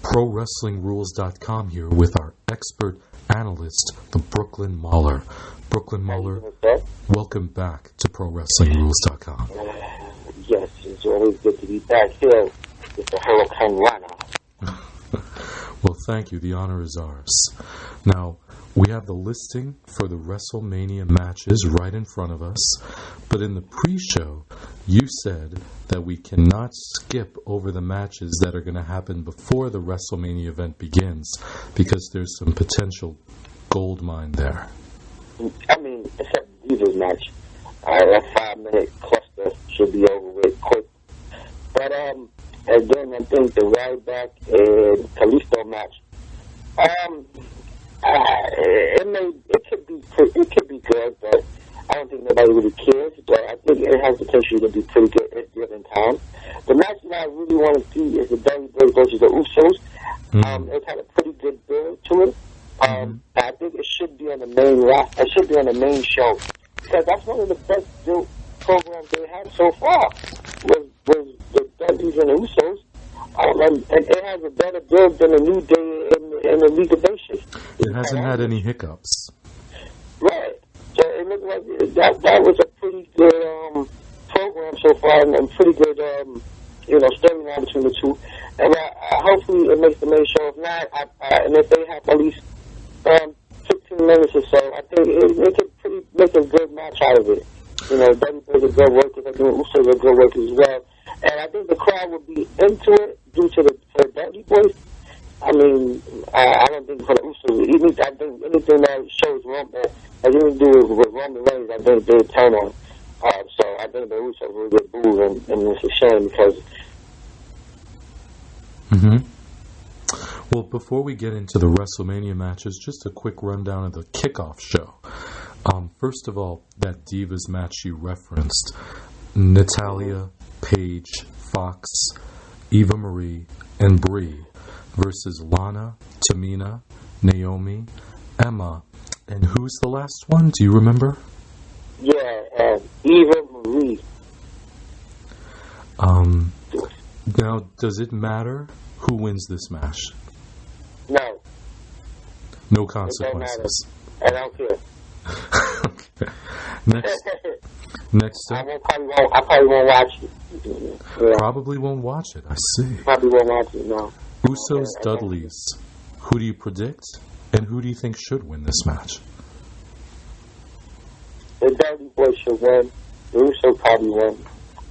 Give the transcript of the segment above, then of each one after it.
ProWrestlingRules.com here with our expert analyst, the Brooklyn Mauler. Brooklyn Mauler, welcome back to ProWrestlingRules.com. Yes, it's always good to be back here with the Hurricane Runner. Well, thank you. The honor is ours. Now, we have the listing for the Wrestlemania matches right in front of us, but in the pre-show, you said that we cannot skip over the matches that are going to happen before the WrestleMania event begins because there's some potential gold mine there. I mean, except the Divas match. That 5-minute cluster should be over with quick. But again, I think the Ryback and Kalisto match, it could be good, but I don't think nobody really cares. But I think it has potential to be pretty good at given time. The match that I really want to see is the Dudley Boyz versus the Usos. It's had a pretty good build to it. I think it should be on the main roster. It should be on the main show because that's one of the best built programs they had so far. Was the Dudleys and the Usos, and it has a better build than the New Day and the League of Nations. It hasn't had any hiccups. Right. So it looked like that was a pretty good program so far, and pretty good storyline between the two. And hopefully it makes the main show. If not, and if they have at least 15 minutes or so, I think it could make a good match out of it. You know, Dudley Boyz are good workers, I think Usos are good workers as well. And I think the crowd would be into it due to the Dudley Boyz. I mean, I don't think for the Usos, I think anything that shows has anything to do with Roman Reigns, I think they turn on. So I think the Usos will get booed, and it's a shame because. Well, before we get into the WrestleMania matches, just a quick rundown of the kickoff show. First of all, that Divas match you referenced, Natalya, Paige, Fox, Eva Marie, and Brie versus Lana, Tamina, Naomi, Emma, and who's the last one? Do you remember? Yeah, Eva Marie. Now, does it matter who wins this match? No. No consequences. I don't care. Okay. Next up. I probably won't watch it. Yeah. Probably won't watch it. I see. Probably won't watch it, no. Usos, Dudleys. Who do you predict? And who do you think should win this match? The Dudley Boyz should win. The Usos probably win.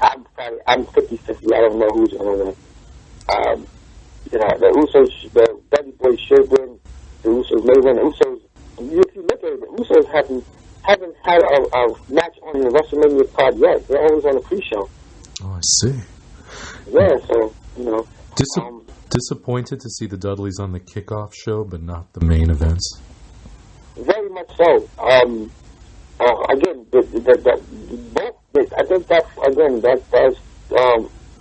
I'm 50-50. I don't know who's going to win. The Dudley Boyz should win. The Usos may win. The Usos, if you look at it, the Usos haven't had a match on the WrestleMania card yet. They're always on the pre-show. Oh, I see. Yeah, so, you know. Disappointed to see the Dudleys on the kickoff show, but not the main events? Very much so. Again, I think that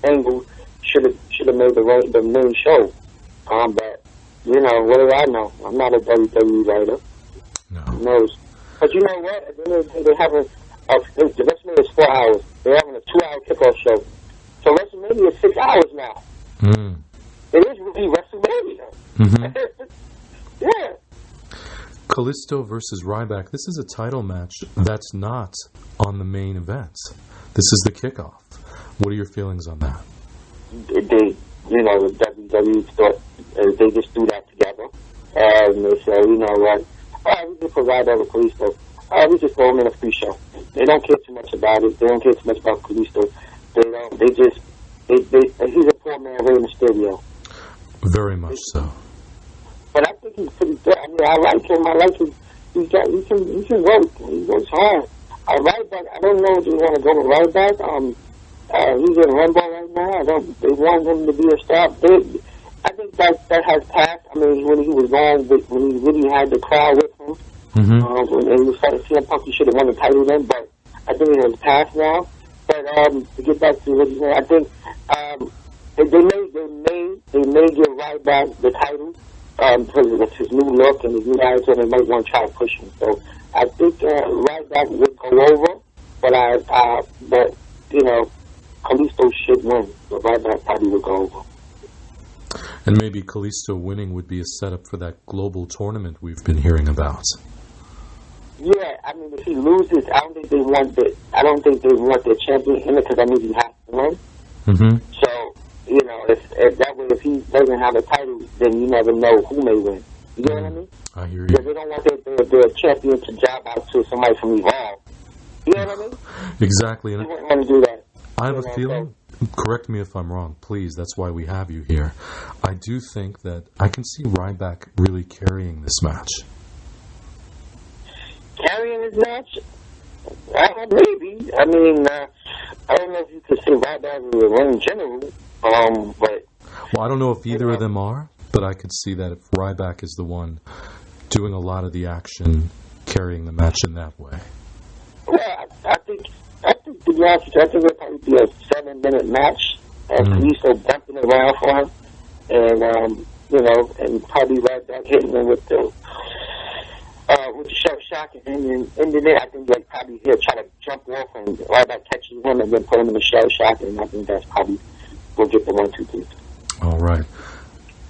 angle should have made the main show. But you know, what do I know? I'm not a WWE writer. No. Who knows? But you know what? At the end of the day, they have the WrestleMania is 4 hours. They're having a 2-hour kickoff show. So WrestleMania is 6 hours now. It is really WrestleMania. Yeah. Kalisto versus Ryback. This is a title match that's not on the main event. This is the kickoff. What are your feelings on that? The WWE thought they just threw that together. And they said, you know what? We just put Ryback with Kalisto. We just throw him in a free show. They don't care too much about it. They don't care too much about Kalisto. He's a poor man, Rey Mysterio. Very much so. But I think he's pretty good. I mean, I like him. He can work. He works hard. Ryback, I don't know if you want to go with Ryback. He's in Rumble right now. They want him to be a star. I think that has passed. I mean, when he was going, when he really had the crowd with him, and he was starting to see CM Punk, he should have won the title then. But I think it has passed now. But to get back to what you're saying, I think they may give Ryback the title because of his new look and his new attitude. They might want to try to push him. So I think Ryback would go over, but you know, Kalisto should win. But Ryback probably would go over. And maybe Kalisto winning would be a setup for that global tournament we've been hearing about. Yeah, I mean, if he loses, I don't think they want their champion in it, because I mean he has to win. Mm-hmm. So, if that way, if he doesn't have a title, then you never know who may win. You know what I mean? I hear you. Because they don't want their champion to job out to somebody from Evolve. You know what I mean? Exactly. You wouldn't want to do that. I have a feeling, correct me if I'm wrong, please, that's why we have you here. I do think that I can see Ryback really carrying this match. Carrying this match? Maybe. I mean, I don't know if you could say Ryback as a ring general, but... Well, I don't know if either of them are, but I could see that if Ryback is the one doing a lot of the action, carrying the match in that way. Well, I think to be honest with you, I think it'll probably be a 7-minute match, and Kalisto bumping around for him, and and probably Ryback hitting him with the shell shock, and then ending it. I think probably he'll try to jump off, and Ryback catches him, and then put him in the shell shock, and I think that's probably will get the 1-2-3. All right.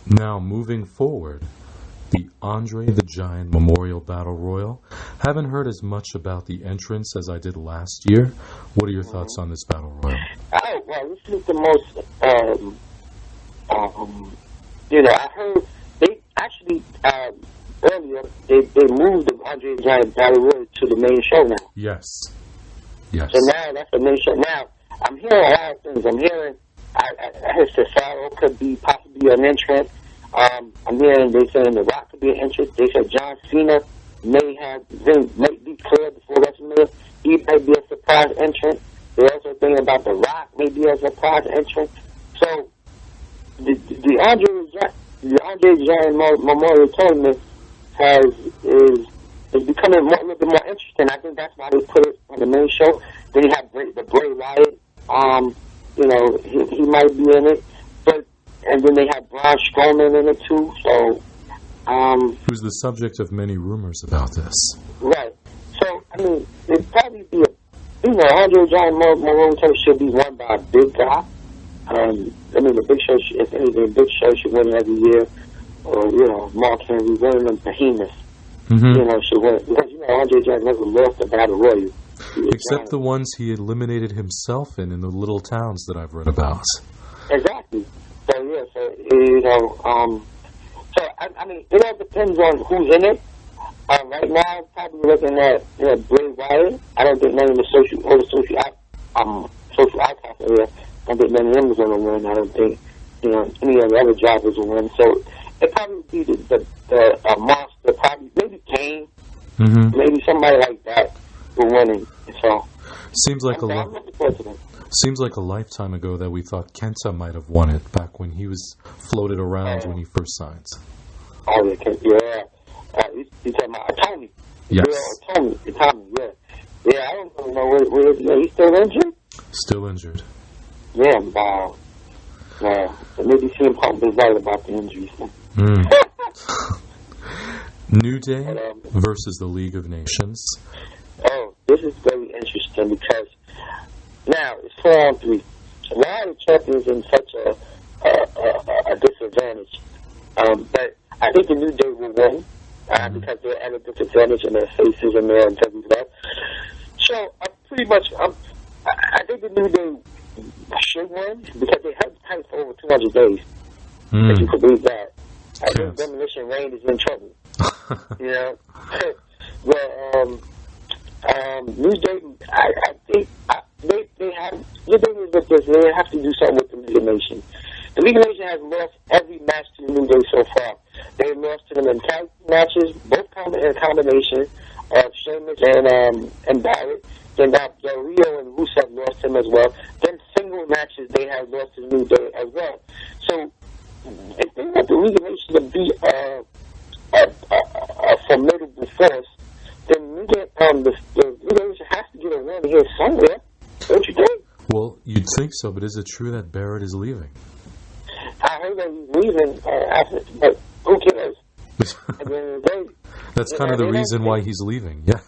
Now moving forward, the Andre the Giant Memorial Battle Royal. Haven't heard as much about the entrance as I did last year. What are your thoughts on this Battle Royal? Oh, well, this is the most, I heard they actually, earlier, they moved the Andre the Giant Battle Royal to the main show now. Yes. So now that's the main show. Now, I'm hearing a lot of things. I'm hearing, I heard Cesaro could be possibly an entrant. I'm hearing they saying The Rock could be an entrant. They said John Cena may be cleared before WrestleMania. He might be a surprise entrant. They're also thinking about The Rock maybe as a surprise entrant. So the Andre Giant Memorial Tournament is becoming a little bit more interesting. I think that's why they put it on the main show. Then you have the Bray Wyatt. He might be in it. And then they have Braun Strowman in it too. So, who's the subject of many rumors about this? Right. So, I mean, it'd probably be Andre Giant Memorial should be won by a big guy. The Big Show, if anything, Big Show should win every year. Or, Mark Henry, one of them behemoths, should win. Because, Andre Giant never lost a battle royal. Except the ones he eliminated himself in the little towns that I've read about. Exactly. So, I mean, it all depends on who's in it. Right now, I'm probably looking at, Bray Wyatt. I don't think none of the social outcasts area, I don't think none of them is going to win. I don't think, any of the other drivers will win. So, it probably would be the monster, probably, maybe Kane, maybe somebody like that will win it. So, Seems like a lifetime ago that we thought Kenta might have won it back when he was floated around when he first signed. Oh, yeah. You're talking about Tommy. Yes. Yeah, Tommy, yeah. Yeah, I don't know where is he. He's still injured? Still injured. Yeah, wow. So maybe CM Punk was right about the injuries. New Day versus the League of Nations. Oh, this is very interesting because now it's 4-on-3. Why are the champions in such a disadvantage? But I think the New Day will win because they're at a disadvantage and their faces and their integrity left. So I think the New Day should win because they held tight for over 200 days. If you could believe that. I think Demolition Reign is in trouble. Well, New Day, I think they have to do something with the League of Nations. The League of Nations has lost every match to the New Day so far. They lost to them in tag matches, both in combination of Sheamus and Barrett. Then Del Rio and Rusev lost him as well. Then single matches they have lost to the New Day as well. So if they want the League of Nations to be a formidable force, then the League of Nations has to get a win here somewhere. Don't you think? Well, you'd think so, but is it true that Barrett is leaving? I heard that he's leaving but who cares? At the end of the day, that's kind of the reason why he's leaving. Yeah.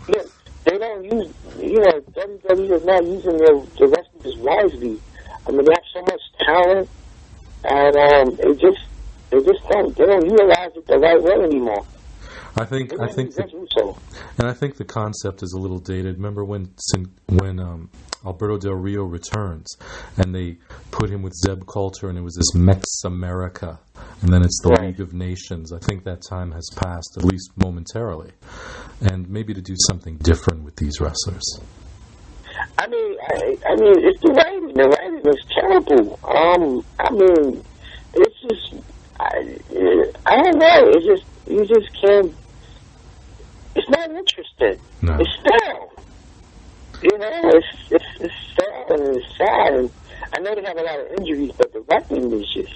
Yeah, they don't use. WWE is not using the wrestlers wisely. I mean, they have so much talent, and it just They just don't utilize it the right way anymore. I think, and I think the concept is a little dated. Remember when Alberto Del Rio returns, and they put him with Zeb Coulter, and it was this Mex America, and then it's the League of Nations. I think that time has passed, at least momentarily, and maybe to do something different with these wrestlers. I mean, it's the writing. The writing is terrible. I mean, it's just, I don't know. It's just, you just can't. It's not interesting. No. It's stale. You know, it's stale and it's sad. And I know they have a lot of injuries, but the wrestling is just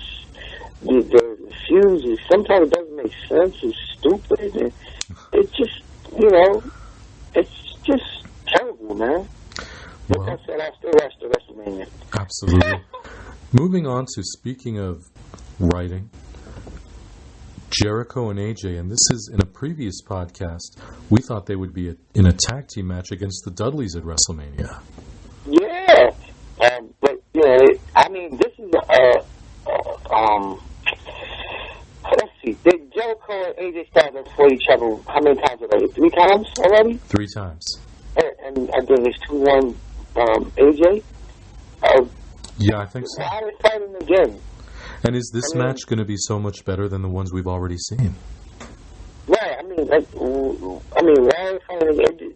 the fuses. Sometimes it doesn't make sense. It's stupid. And it's just, you know, it's just terrible, man. Well, like I said, I still watch the Wrestlemania. Absolutely. Moving on to, speaking of writing, Jericho and AJ, and this is in a previous podcast, we thought they would be in a tag team match against the Dudleys at WrestleMania. Yeah, but you know, I mean, this is let's see, did Jericho and AJ stand for each other how many times already? 3 times already? 3 times. And I think it's 2-1 AJ. Yeah, I think so. Why are they fighting again? And is this match going to be so much better than the ones we've already seen? Right. I mean, why are they fighting again?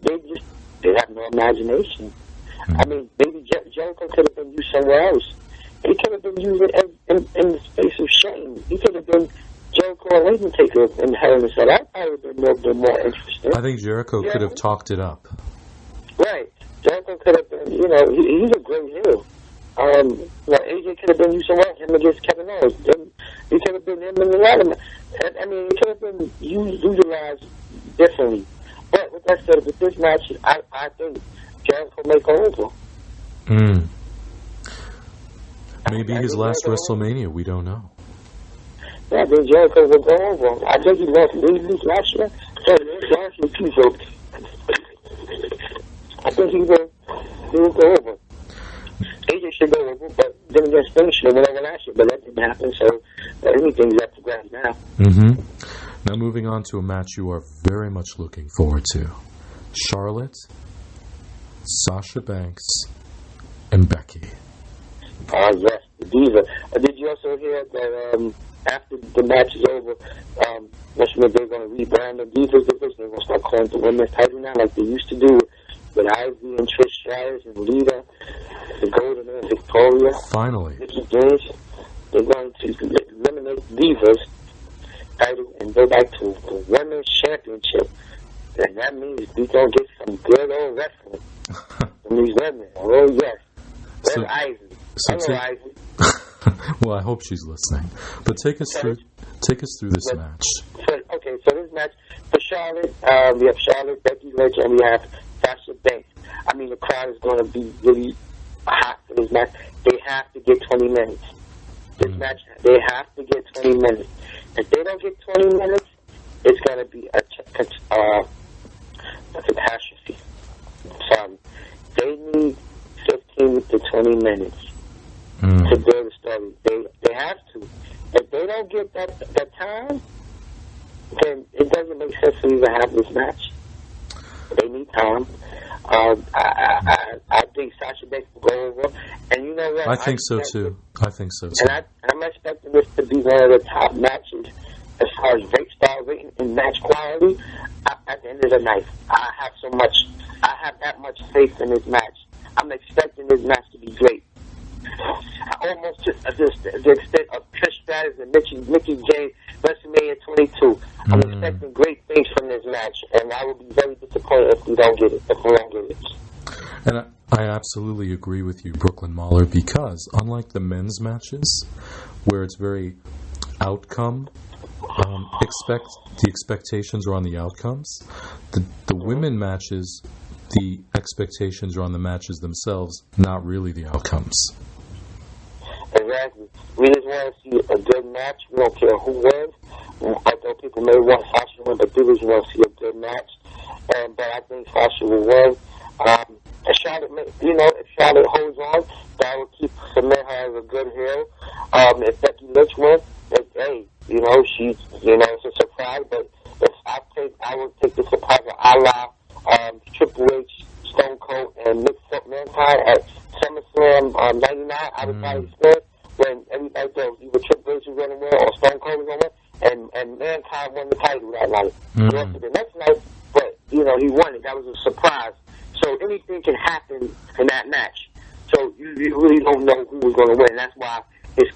They have no imagination. Mm-hmm. I mean, maybe Jericho could have been used somewhere else. He could have been used in the space of shame. He could have been Jericho and Undertaker in Hell in a Cell. That probably would have been more interesting. I think Jericho could have talked it up. Right. Jericho could have been, you know, he's a great heel. AJ could have been used somewhere, him against Kevin Owens. He could have been him in the ladder. I mean, he could have been utilized differently. But with that said, with this match, I think Jericho may go over. Maybe his last WrestleMania, we don't know. Yeah, I think Jericho will go over. I think he lost Lee's last year. Last year too, so I think he will go over. AJ should go over, but then against Sting should have went over last year, but that didn't happen, so anything's up to grabs now. Mm-hmm. Now moving on to a match you are very much looking forward to. Charlotte, Sasha Banks, and Becky. Yes, the Diva. Did you also hear that after the match is over, they're going to rebrand the Divas division? They're going to start calling the women's title now like they used to do with Ivy and Trish Stratus and Lita, the Golden and Victoria. Finally. Mickey James. They're going to eliminate Divas title and go back to the Women's Championship. And that means we're going to get some good old wrestling from these women. Oh, yes. Where's Ivy? Hello, Ivy. Well, I hope she's listening. But take us through this match. So this match for Charlotte, we have Charlotte, Becky Lynch, and we have Sasha Banks. I mean, the crowd is going to be really hot for this match. They have to get 20 minutes. This match, they have to get 20 minutes. If they don't get 20 minutes, it's going to be a catastrophe. Sorry. They need 15 to 20 minutes to build a story. They have to. If they don't get that time, then it doesn't make sense to even have this match. They need time. I think Sasha Banks will go over. And you know what? I think so too. And I'm expecting this to be one of the top matches as far as star rating and match quality. At the end of the night, I have that much faith in this match. I'm expecting this match to be great. Almost to the extent of Trish Stratus and Mickey James, WrestleMania 22. I'm expecting great things from this match, and I will be very disappointed if we don't get it. And I absolutely agree with you, Brooklyn Mauler, because unlike the men's matches, where it's very outcome, the expectations are on the outcomes. The women matches, the expectations are on the matches themselves, not really the outcomes. Exactly. We just want to see a good match. We don't care who wins. Although people may want Sasha to win, but people just want to see a good match. But I think Sasha will win. If Charlotte holds on, that will keep cement her as a good heel. If Becky Lynch wins, You know, it's a surprise, but I would take the surprise of a la Triple H, Stone Cold, and Mankind at SummerSlam 99. I would probably expect when everybody thought either Triple H was going to win or Stone Cold was going to win, and Mankind won the title that night. The rest of the next night, but, you know, he won it. That was a surprise. So anything can happen in that match. So you really don't know who was going to win. That's why if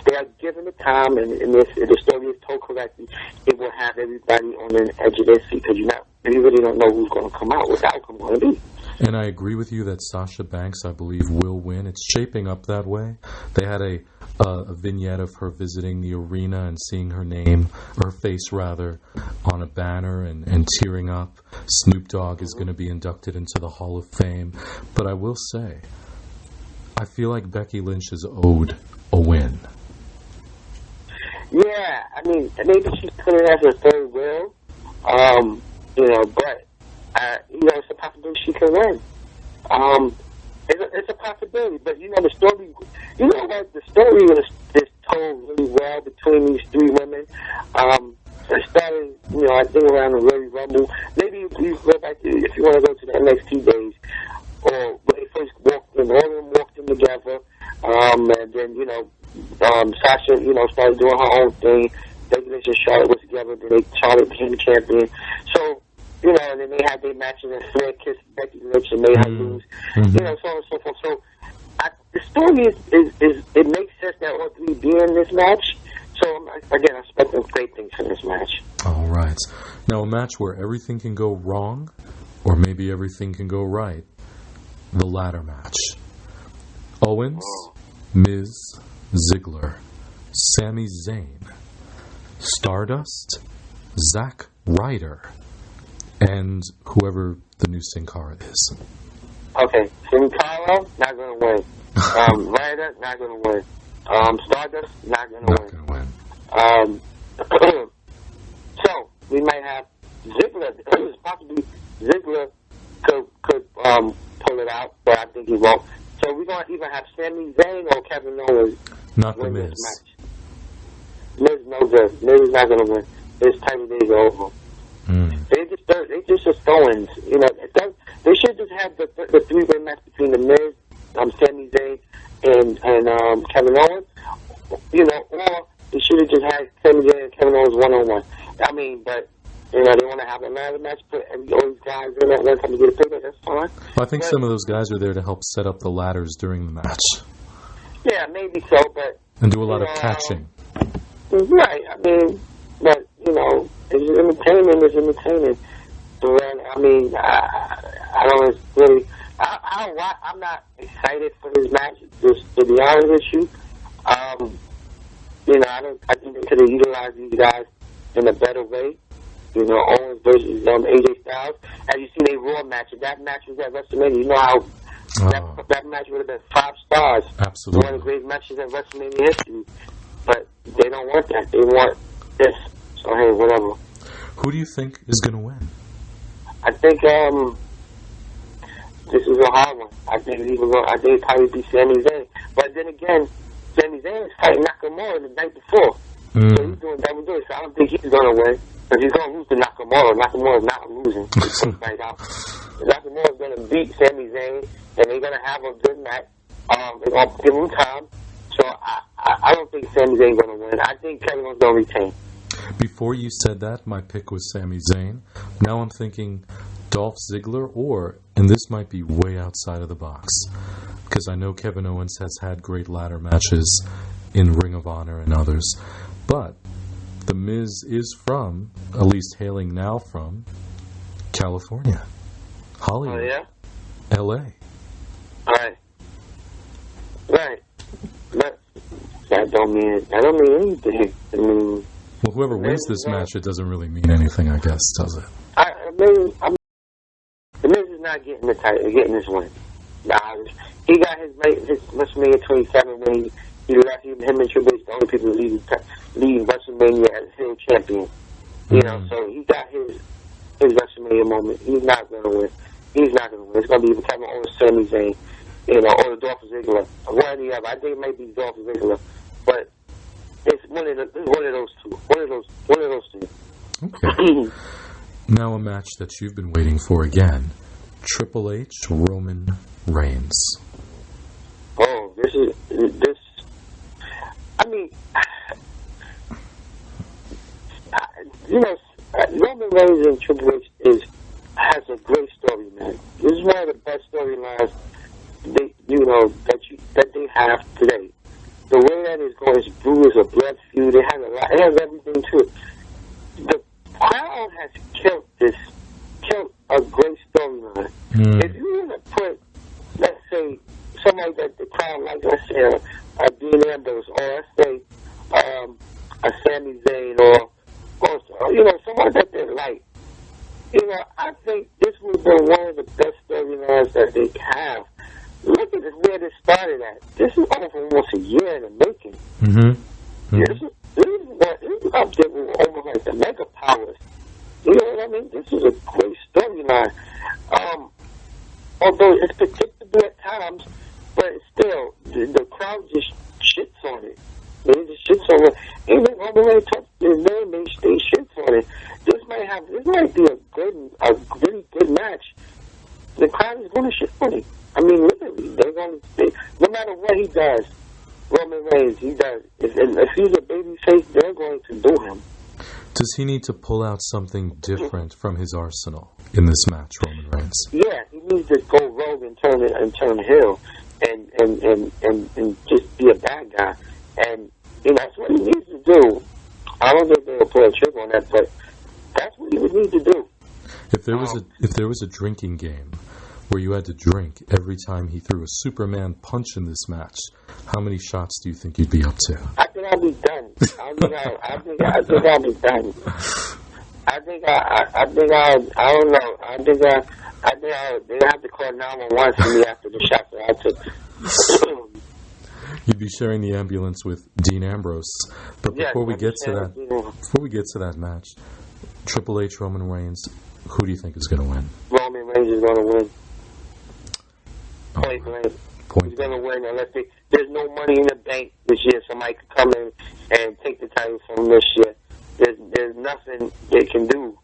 they are given the time and if the story is told correctly, it will have everybody on the edge of their seat because you really don't know who's going to come out, what the outcome going to be. And I agree with you that Sasha Banks, I believe, will win. It's shaping up that way. They had a vignette of her visiting the arena and seeing her name, or her face rather, on a banner and tearing up. Snoop Dogg is going to be inducted into the Hall of Fame. But I will say, I feel like Becky Lynch is owed a win. Yeah, I mean, maybe she's putting it as a third wheel, but, it's a possibility she can win. It's a possibility, but, the story, the story is told really well between these three women. It started, I think around the Royal Rumble. Maybe if you go back if you want to go to the NXT days, or when they first walked in, all of them walked in together, and then, Sasha, started doing her own thing. Becky Lynch and Charlotte was together. Then Charlotte became champion. So, and then they had their matches and Flair kissed Becky Lynch and made her lose. So on and so forth. So the story is it makes sense that all three be in this match. So again, I'm expecting great things from this match. All right. Now a match where everything can go wrong, or maybe everything can go right. The ladder match. Owens, Miz, Ziggler, Sami Zayn, Stardust, Zack Ryder, and whoever the new Sin Cara is. Okay, Sin Cara, not going to win. Ryder, not going to win. Stardust, not going to win. So, we might have Ziggler, possibly Ziggler could pull it out, but I think he won't. So we're going to either have Sami Zayn or Kevin Owens win this match. Miz no good. Miz is not going to win. His title days are over. They just are throw-ins. They should just have the three-way match between the Miz, Sami Zayn, and Kevin Owens. Or they should have just had Sami Zayn and Kevin Owens one-on-one. I mean, but they want to have another match, put all these guys in at one time to get a picture. That's fine. Well, I think some of those guys are there to help set up the ladders during the match. Yeah, maybe so, but and do a lot of catching. Right. I mean, but it's entertaining. But I mean, I don't really. I'm not excited for this match. Just to be honest with you, I think they could have utilized these guys in a better way. Owens versus AJ Styles. As you see, they Raw match. If that match was at WrestleMania, you know how that match would have been 5 stars. Absolutely. One of the great matches in WrestleMania history. But they don't want that. They want this. So, hey, whatever. Who do you think is going to win? I think this is a hard one. I think it'd probably be Sami Zayn. But then again, Sami Zayn is fighting Nakamura the night before. So he's doing double duty. So I don't think he's going to win. Because he's going to lose to Nakamura. Nakamura's not losing. Right out. Nakamura's going to beat Sami Zayn, and they're going to have a good match. They're going to give him time. So I don't think Sami Zayn's going to win. I think Kevin Owens going to retain. Before you said that, my pick was Sami Zayn. Now I'm thinking Dolph Ziggler, and this might be way outside of the box, because I know Kevin Owens has had great ladder matches in Ring of Honor and others. But The Miz is from, at least hailing now from, California, Hollywood, Oh, yeah? L.A. Right. But that don't mean anything. I mean, Well, whoever wins this match, it doesn't really mean anything, I guess, does it? The Miz is not getting the title, getting this win. Nah, he got his WrestleMania 27 when he left. Him and Triple H, the only people leading WrestleMania as heel champion. So he got his WrestleMania moment. He's not going to win. It's going to be either Kevin Owens, Sami Zayn, or Dolph Ziggler. One or the other. I think it might be Dolph Ziggler. But one of those two. One of those two. Okay. Now a match that you've been waiting for again. Triple H, Roman Reigns. Oh, this. I mean, Roman Reigns and Triple H has a great story, man. This is one of the best storylines that they have today. The way that is going is blue is a blood feud. It has a lot. It has everything to it. The crowd has killed a great storyline. If you were to put, let's say, somebody that the crowd like, let's say a Dean Ambrose, or let's say a Sami Zayn, or someone that they like. I think this would be one of the best storylines that they have. Look at where this started at. This is almost a year in the making. This is up there with almost like the Mega Powers. You know what I mean? This is a great storyline. Although it's predictable at times, but still, the crowd just shits on it. They just shits on it. Even on the way to his name, they shits on it. This might be a really good match. The crowd is going to shit on it. I mean, literally, no matter what he does, Roman Reigns, he does. If he's a baby face, they're going to boo him. Does he need to pull out something different from his arsenal in this match, Roman Reigns? Yeah, he needs to go rogue and turn heel, and just be a bad guy. And that's what he needs to do. I don't think they'll pull a trick on that, but that's what he would need to do. If there was a drinking game where you had to drink every time he threw a Superman punch in this match, how many shots do you think you'd be up to? I think I'll be done. I think I'll be done. I don't know. I think they'll have to call 911 for me after the shots that I took. You'd be sharing the ambulance with Dean Ambrose. But before we get to that match, Triple H, Roman Reigns, who do you think is going to win? Roman Reigns is going to win. Point blank. He's going to win unless there's no money in the bank this year. Somebody could come in and take the title from this year. There's nothing they can do.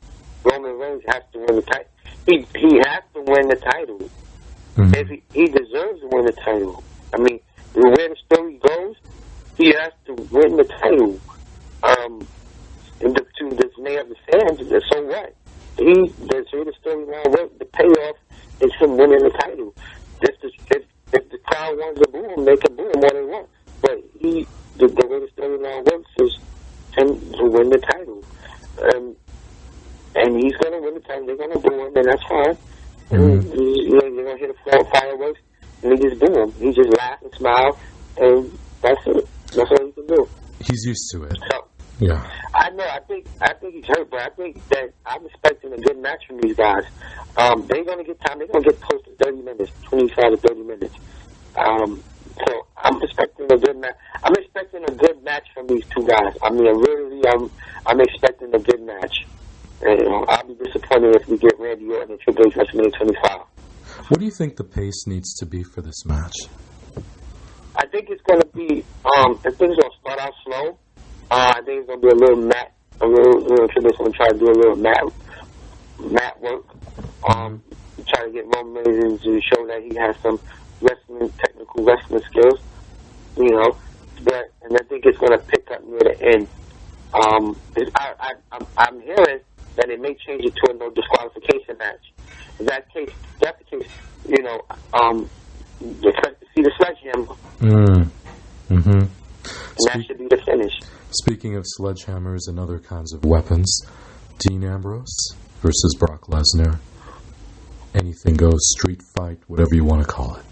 Roman Reigns has to win the title. He has to win the title. If he deserves to win the title. I mean, the way the story goes, he has to win the title. To the dismay of the fans, so what? The storyline worked. The payoff is him winning the title. If the crowd wants to boo him, they can boo him all they want. But the way the storyline works is him to win the title. And he's going to win the title. They're going to boo him, and that's fine. And they're going to hit the fireworks, and they just boo him. He just laugh and smile, and that's it. That's all he can do. He's used to it. So, yeah. I know. I think he's hurt, but I think that I'm expecting a good match from these guys. They're going to get time. They're going to get close to 30 minutes, 25 to 30 minutes. So I'm expecting a good match. I'm expecting a good match from these two guys. I mean, I'm expecting a good match. And I'll be disappointed if we get Randy Orton and Triple H WrestleMania 25. What do you think the pace needs to be for this match? I think it's going to be. I think it's going to start out slow. I think it's going to be a little Triple H going to try to do a little mat work. Try to get Roman Reigns to show that he has some technical wrestling skills, and I think it's going to pick up near the end. I'm hearing that it may change it to a no disqualification match. If that's the case, expect to see the sledgehammer. And that should be the finish. Speaking of sledgehammers and other kinds of weapons, Dean Ambrose versus Brock Lesnar. Anything goes, street fight, whatever you want to call it.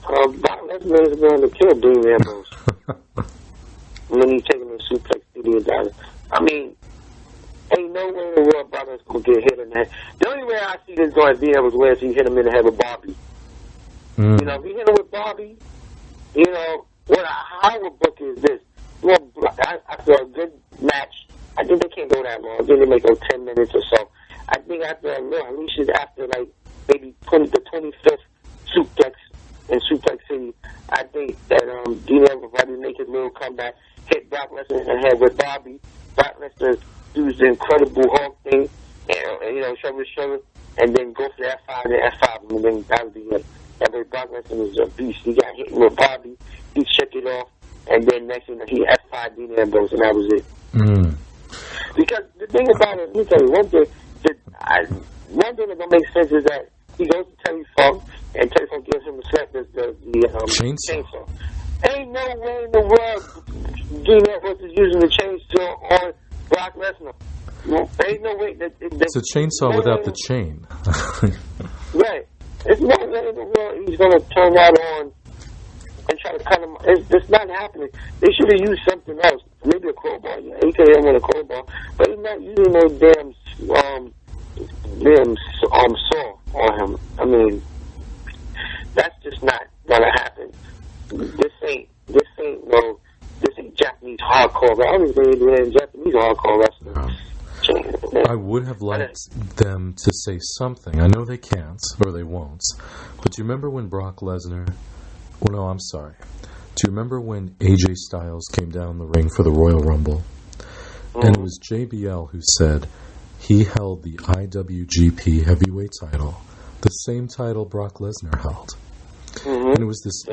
Brock Lesnar is going to kill Dean Ambrose. And then he's taking him to suplex Dean down. I mean, ain't no way in the world Brock is going to get hit in the head. The only way I see this going to Dean Ambrose is if he hit him in the head with Bobby. If he hit him with Bobby, how would book is this? Well, after a good match, I think they can't go that long. I think they may go 10 minutes or so. I think after at least after maybe the 25th suplex, in Suplex City. I think that Dean Ambrose probably make his little comeback, hit Brock Lesnar in the head with Bobby. Brock Lesnar do the Incredible Hulk thing, and shoulder to shoulder, and then go for that F5 and F5, and then that would be it. That way Brock Lesnar was a beast. He got hit with Bobby, he shook it off, and then next thing he F5 Dean Ambrose, and that was it. Because the thing about it, let me tell you, one thing that don't make sense is that he goes to Terry Funk, and Terry Funk gives him the chainsaw. Ain't no way in the world Dean Ambrose is using the chainsaw on Brock Lesnar. Ain't no way that it's a chainsaw without the chain. Right. There's no way in the world he's going to turn that on and try to cut him. It's not happening. They should have used something else. Maybe a crowbar. Yeah, he could hit him with a crowbar. But he's not using no damn saw on him. I mean, that's just not going to happen. This ain't Japanese hardcore. I don't even think they do that in Japanese hardcore wrestling. I would have liked them to say something. I know they can't, or they won't. But do you remember when Brock Lesnar... Oh, no, I'm sorry. Do you remember when AJ Styles came down the ring for the Royal Rumble? And it was JBL who said he held the IWGP Heavyweight title, the same title Brock Lesnar held. And it was this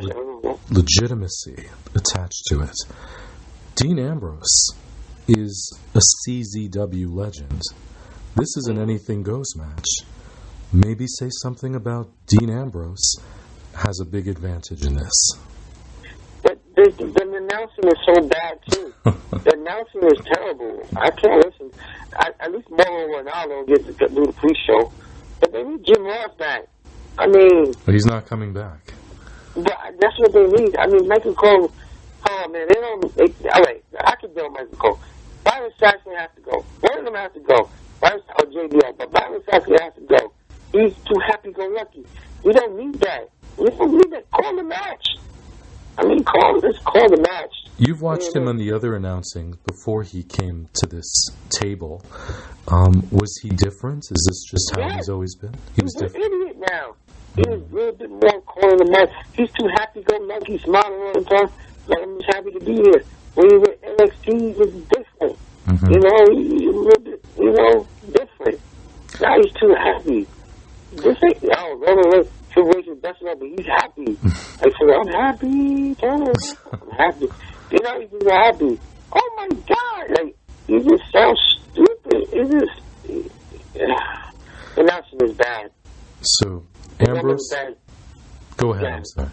legitimacy attached to it. Dean Ambrose is a CZW legend. This is an anything goes match. Maybe say something about Dean Ambrose has a big advantage in this. But the announcing is so bad too. The announcing is terrible. I can't listen. At least Mauro Ronaldo gets to do the pre-show. But they need Jim Ross back. I mean... But he's not coming back. But that's what they need. I mean, Michael Cole... Oh, man, they don't... all right, I can deal with Michael Cole. Byron Saxton has to go. One of them has to go. Or JBL. But Byron Saxton has to go. He's too happy-go-lucky. We don't need that. We don't need that. Call the match. I mean, let's call the match. You've watched him on the other announcing before he came to this table. Was he different? Is this just how he's always been? He was different. He's an idiot now. He's a little bit more calling the match. He's too happy-go-lucky, smiling all the time. Like, I'm just happy to be here. When he was at NXT, he was different. He's a little bit, different. Now he's too happy. This ain't, Roman Reigns, Triple H is busting up, but he's happy. I said, I'm happy, I'm happy. He's just happy. Oh my God, like, he just sounds stupid. It just, the announcing is bad. So, Ambrose, go ahead, I'm sorry.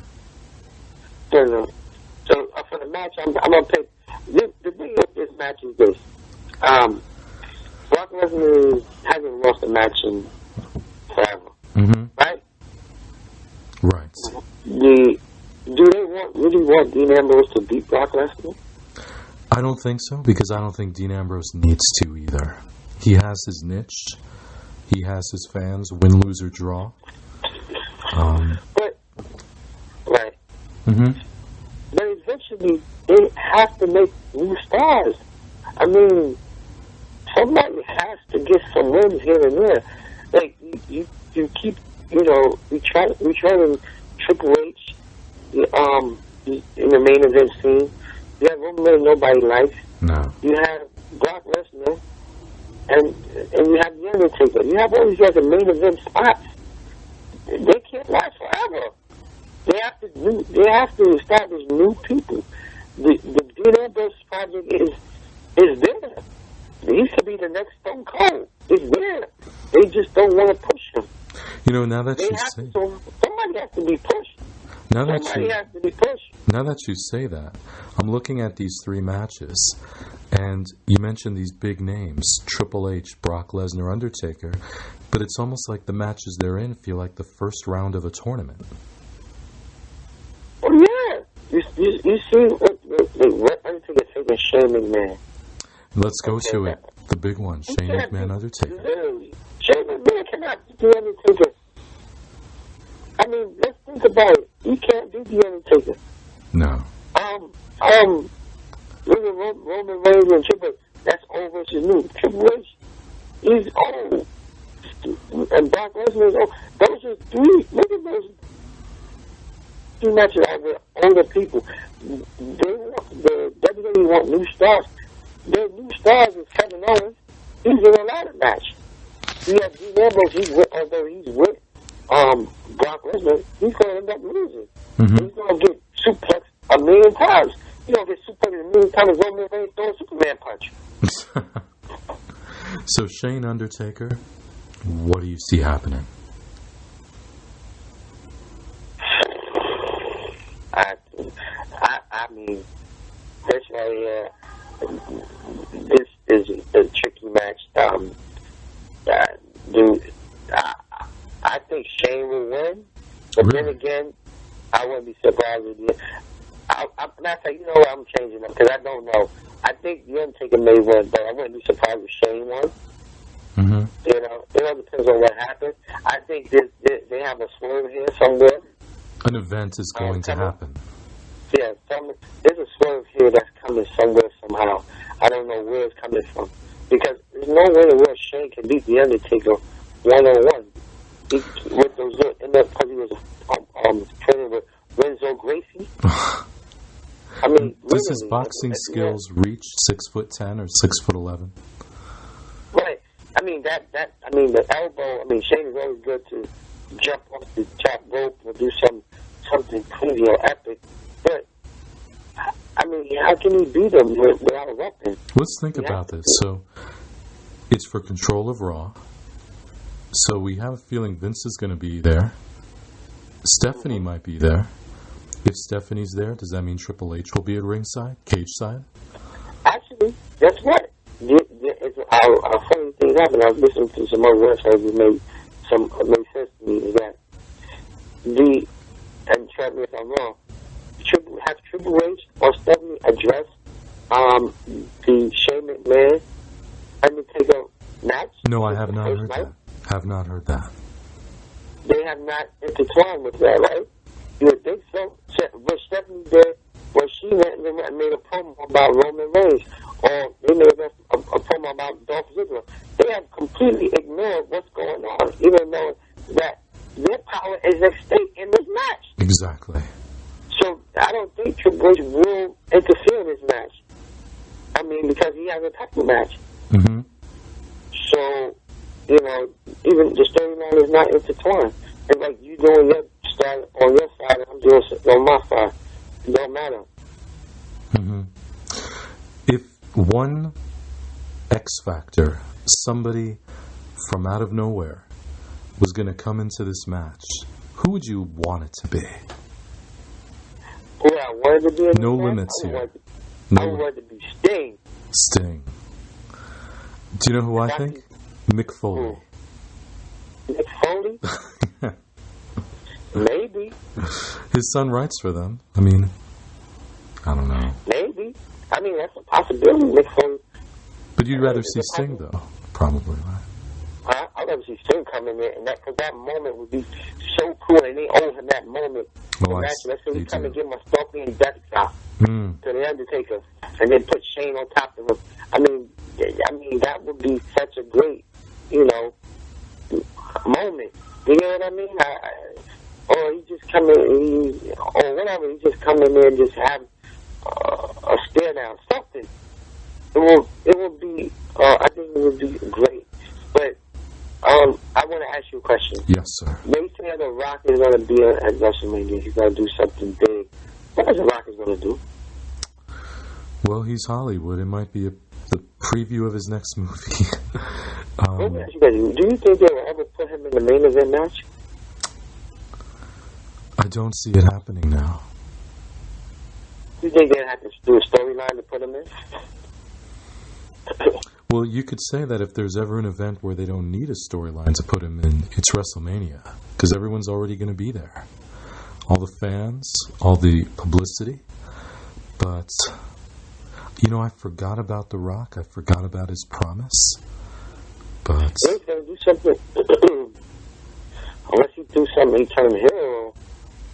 So for the match, I'm going to pick, the thing with this match is this. Brock Lesnar hasn't lost a match in forever. Right? Right. Do they really want Dean Ambrose to beat Brock Lesnar? I don't think so, because I don't think Dean Ambrose needs to either. He has his niche. He has his fans, win, lose, or draw. But eventually, they have to make new stars. I mean, somebody has to get some wins here and there. Like, you keep, we try to Triple H, in the main event scene. You have Roman Reigns nobody likes. No. You have Brock Lesnar, and you have The Undertaker. You have all these guys in main event spots. They can't last forever. They have to establish new people. The Dean Ambrose project is there. He could be the next Stone Cold. It's there. They just don't want to push him. Now that you say... Somebody has to be pushed. Now that you say that, I'm looking at these three matches, and you mentioned these big names, Triple H, Brock Lesnar, Undertaker, but it's almost like the matches they're in feel like the first round of a tournament. Oh, yeah. You see what Undertaker taking Shane McMahon. Let's go to it. The big one, Shane McMahon, Undertaker. Literally. Shane McMahon cannot beat The Undertaker. I mean, let's think about it. He can't beat The Undertaker. No. Roman Reigns and Triple H, that's old versus new. Triple H, he's old. And Brock Lesnar is old. Those are three. Look at those. three matches are with older people. The WWE want new stars. Their new stars is Kevin Owens. He's in a ladder match. You have Dean Ambrose, although he's with Brock Lesnar, he's going to end up losing. Mm-hmm. He's going to get suplexed a million times. He's going to get suplexed a million times as Roman Reigns throwing a Superman punch. So Shane Undertaker, what do you see happening? I mean, this right here, this is a tricky match. Dude, I think Shane will win, but really? Then again, I wouldn't be surprised if you. You know what, I'm changing them because I don't know. I think the Undertaker may win, but I wouldn't be surprised if Shane won. Mm-hmm. You know, it all depends on what happens. I think they have a swerve here somewhere. An event is going to happen. Yeah, there's a swerve here that's coming somewhere somehow. I don't know where it's coming from. Because there's no way in which Shane can beat The Undertaker one-on-one. With those, because he was training with Renzo Gracie. I mean, does his boxing skills reach 6'10" or 6'11"? Right. I mean the elbow. I mean, Shane is always good to jump off the top rope or do something crazy or epic. But I mean, how can he beat him without a weapon? Let's think about this. So, it's for control of Raw. So we have a feeling Vince is going to be there. Stephanie might be there. If Stephanie's there, does that mean Triple H will be at ringside, cage side? Actually, that's right. Our funny thing happened. I was listening to some other websites that made sense to me. Is that and correct me if I'm wrong, have Triple H or Stephanie address the Shane McMahon Undertaker match? No, I have not heard that. Have not heard that. They have not intertwined with that, right? You would think so. But Stephanie did when she went and made a promo about Roman Reigns, or they made a promo about Dolph Ziggler. They have completely ignored what's going on, even though that their power is at stake in this match. Exactly. So I don't think Triple H will interfere in this match. I mean, because he has a title match. Mm-hmm. So, you know, even the storyline is not intertwined. It's like you doing your style on your side and I'm doing it on my side. It don't matter. Mm-hmm. If one X Factor, somebody from out of nowhere, was going to come into this match, who would you want it to be? Who I wanted to be? No limits here. I wanted to be Sting. Sting. Do you know who I think? Mick Foley. Mick Foley? Maybe. His son writes for them. I mean, I don't know. Maybe. I mean, that's a possibility, Mick Foley. But you'd rather see Sting, though. Probably, right? I'd rather see Sting come in there, and that moment would be so cool, and they owe him that moment. Let's say he come and give him a Scorpion death drop to the Undertaker, and then put Shane on top of him. I mean, that would be such a great, moment. You know what I mean? Or he just come in, or whatever. He just come in there and just have a stare down, something. It will be. I think it would be great. But I want to ask you a question. Yes, sir. They say The Rock is going to be at WrestleMania. He's going to do something big. What is The Rock is going to do? Well, he's Hollywood. It might be the preview of his next movie. Let me ask you guys, do you think they will ever put him in the main event match? I don't see it happening now. Do you think they have to do a storyline to put him in? Well, you could say that if there's ever an event where they don't need a storyline to put him in, it's WrestleMania, because everyone's already going to be there. All the fans, all the publicity. But, I forgot about The Rock. I forgot about his promise. But he's going to do something. Unless he do something, he turn hero,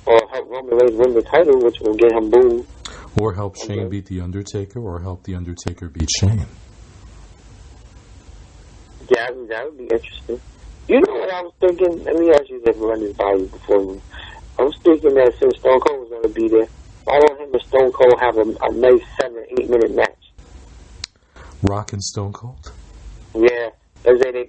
or help Roman Reigns win the title, which will get him booed. Or help Shane beat The Undertaker, or help The Undertaker beat Shane. Yeah, that would be interesting. You know what I was thinking? Let me ask you this, run this by you before you. I'm thinking that since Stone Cold was going to be there, why don't him and Stone Cold have a nice 7-8 minute match? Rock and Stone Cold? Yeah, they did a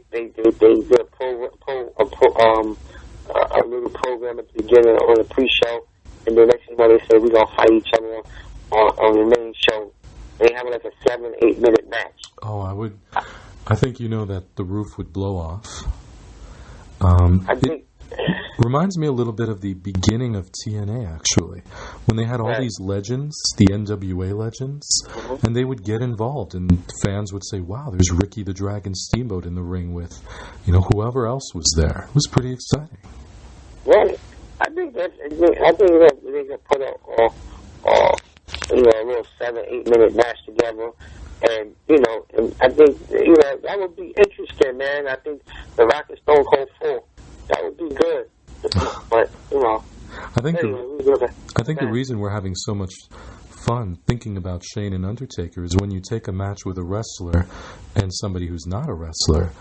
little program at the beginning on the pre-show, and then next thing you know, they say we're gonna fight each other on the main show. They have like a 7-8 minute match. Oh, I think you know that the roof would blow off. I think. Reminds me a little bit of the beginning of TNA, actually, when they had all these legends, the NWA legends, and they would get involved, and fans would say, "Wow, there's Ricky the Dragon Steamboat in the ring with, whoever else was there." It was pretty exciting. Well, I think that they can put a little 7-8 minute match together, and and I think that would be interesting, man. I think the Rock and Stone Cold 4, that would be good. But I think the reason we're having so much fun thinking about Shane and Undertaker is when you take a match with a wrestler and somebody who's not a wrestler,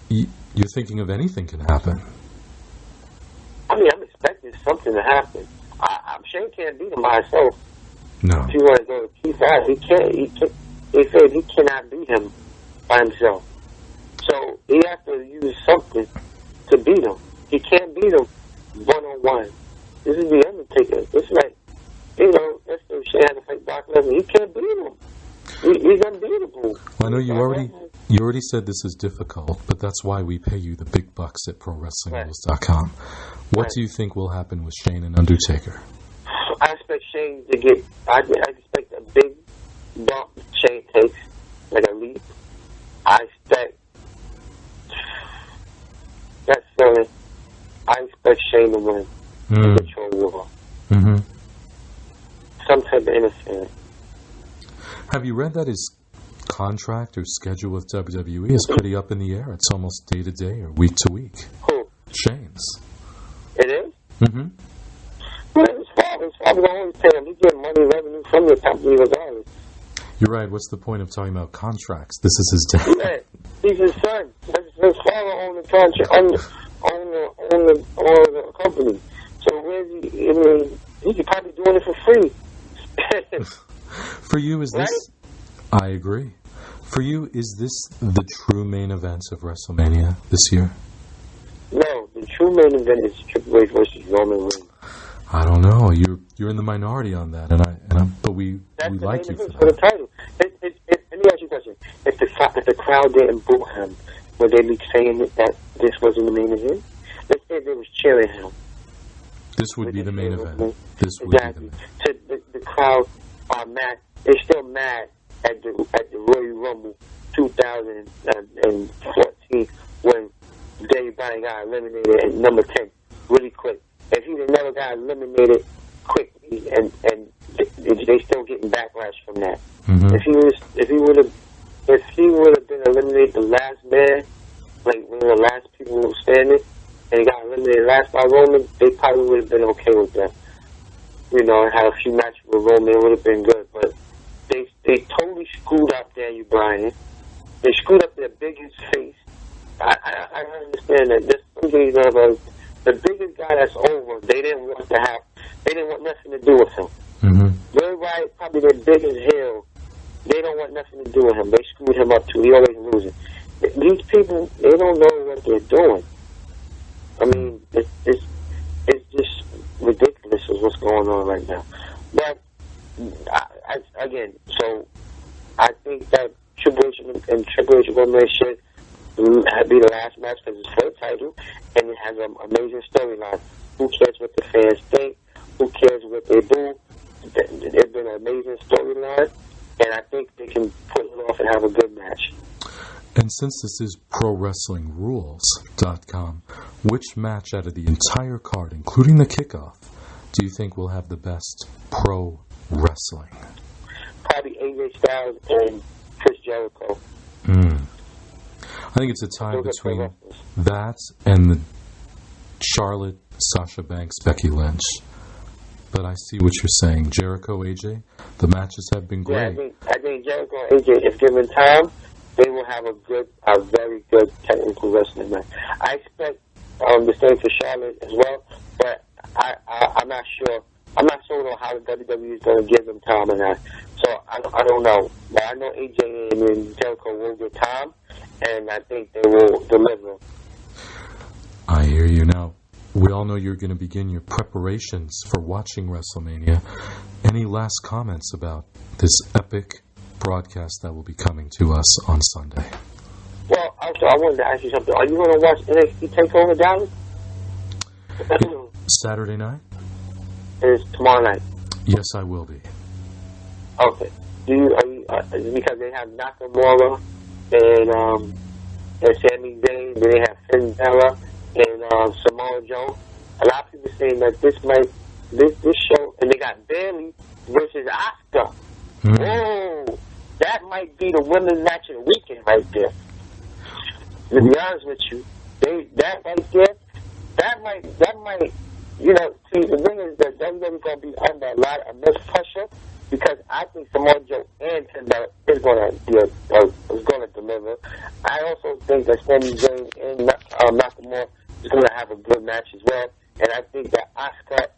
you're thinking of anything can happen. I mean, I'm expecting something to happen. Shane can't beat him by himself. No. If you want to go to Keith Ash, he can't. They said he cannot beat him by himself. So he has to use something to beat him. He can't beat him one-on-one. This is the Undertaker. It's like, let's say Shane had to fight Brock Lesnar. He can't beat him. He's unbeatable. Well, I know you already said this is difficult, but that's why we pay you the big bucks at ProWrestlingRules.com. What do you think will happen with Shane and Undertaker? I expect Shane to get. I expect a big bump Shane takes, like a leap. I expect that's silly. I expect Shane to win. Control war. Some type of interference. Have you read that his contract or schedule with WWE is pretty up in the air? It's almost day to day or week to week. Who? Shane's. It is? Well, his father's always paying him. He gets money revenue from the company regardless. You're right. What's the point of talking about contracts? This is his dad. Yeah, he's his son. His father owned the contract, owned the company. So where's he? I mean, he could probably doing it for free. For you, is this? I agree. For you, is this the true main event of WrestleMania this year? No, the true main event is Triple H versus Roman Reigns. I don't know. You're in the minority on that, but we like you for that. For the title. Let me ask you a question. If the crowd didn't boo him, would they be saying that this wasn't the main event? Let's say they was cheering him. This would be the main event. This would be the main event. The crowd are mad. They're still mad at the Royal Rumble 2014 when Dave Bryan got eliminated at number 10 really quick. If he never got eliminated quickly, and they still getting backlash from that. If he would have been eliminated the last man, like one of the last people standing, and he got eliminated last by Roman, they probably would have been okay with that. Had a few matches with Roman, it would have been good. But they totally screwed up Daniel Bryan. They screwed up their biggest face. I understand that there's some days about the biggest guy that's over. They didn't want nothing to do with him. Everybody, probably their biggest heel, they don't want nothing to do with him. They screwed him up too. He always losing. These people, they don't know what they're doing. I mean, it's just ridiculous is what's going on right now. But so I think that Triple H and Triple H Roman should be the last match because it's for the title and it has an amazing storyline. Who cares what the fans think? Who cares what they do? It's been an amazing storyline, and I think they can pull it off and have a good match. And since this is ProWrestlingRules.com, which match out of the entire card, including the kickoff, do you think will have the best pro wrestling? Probably AJ Styles and Chris Jericho. I think it's a tie between that and the Charlotte, Sasha Banks, Becky Lynch. But I see what you're saying. Jericho, AJ, the matches have been great. Yeah, I think Jericho and AJ, if given time, they will have a very good technical wrestling match. I expect the same for Charlotte as well, but I'm not sure. I'm not sure on how the WWE is going to give them time or not. So I don't know. But I know AJ and Jericho will get time, and I think they will deliver. I hear you. Now, we all know you're going to begin your preparations for watching WrestleMania. Any last comments about this epic broadcast that will be coming to us on Sunday? Well, also, I wanted to ask you something. Are you going to watch NXT TakeOver Dallas? Saturday night? It's tomorrow night. Yes, I will be. Okay. Because they have Nakamura and Sami Zayn, then they have Finn Balor and Samoa Joe. A lot of people saying that this show, and they got Bayley versus Asuka. Oh, that might be the women's match of the weekend right there. To be honest with you, that right there, that might, see, the thing is that WWE's going to be under a lot of immense pressure because I think Samoa Joe and Finn Balor is going to deliver. I also think that Sami Zayn and Nakamura is going to have a good match as well, and I think that Asuka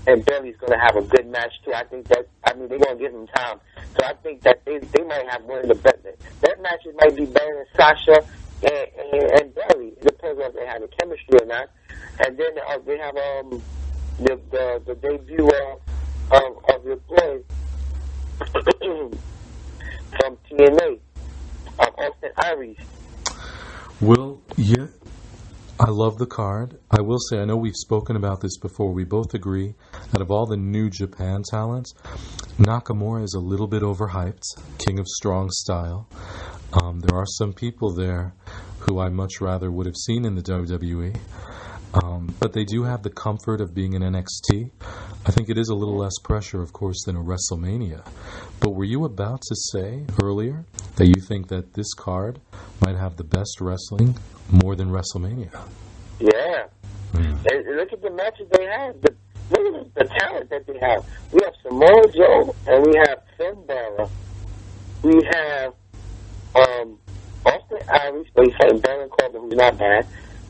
and Bayley's going to have a good match too. I think that they're going to give them time, so I think that they might have one of the best. That match might be better than Sasha and Bayley. It depends on if they have the chemistry or not. And then they have the debut of your boy from TNA, Austin Aries. Well, yeah, I love the card. I will say, I know we've spoken about this before. We both agree that of all the New Japan talents, Nakamura is a little bit overhyped, king of strong style. There are some people there who I much rather would have seen in the WWE. But they do have the comfort of being in NXT. I think it is a little less pressure, of course, than a WrestleMania. But were you about to say earlier that you think that this card might have the best wrestling more than WrestleMania? Yeah. And look at the matches they have. Look at the talent that they have. We have Samoa Joe, and we have Finn Balor. We have Austin Aries, but he's fighting Baron Corbin, who's not bad.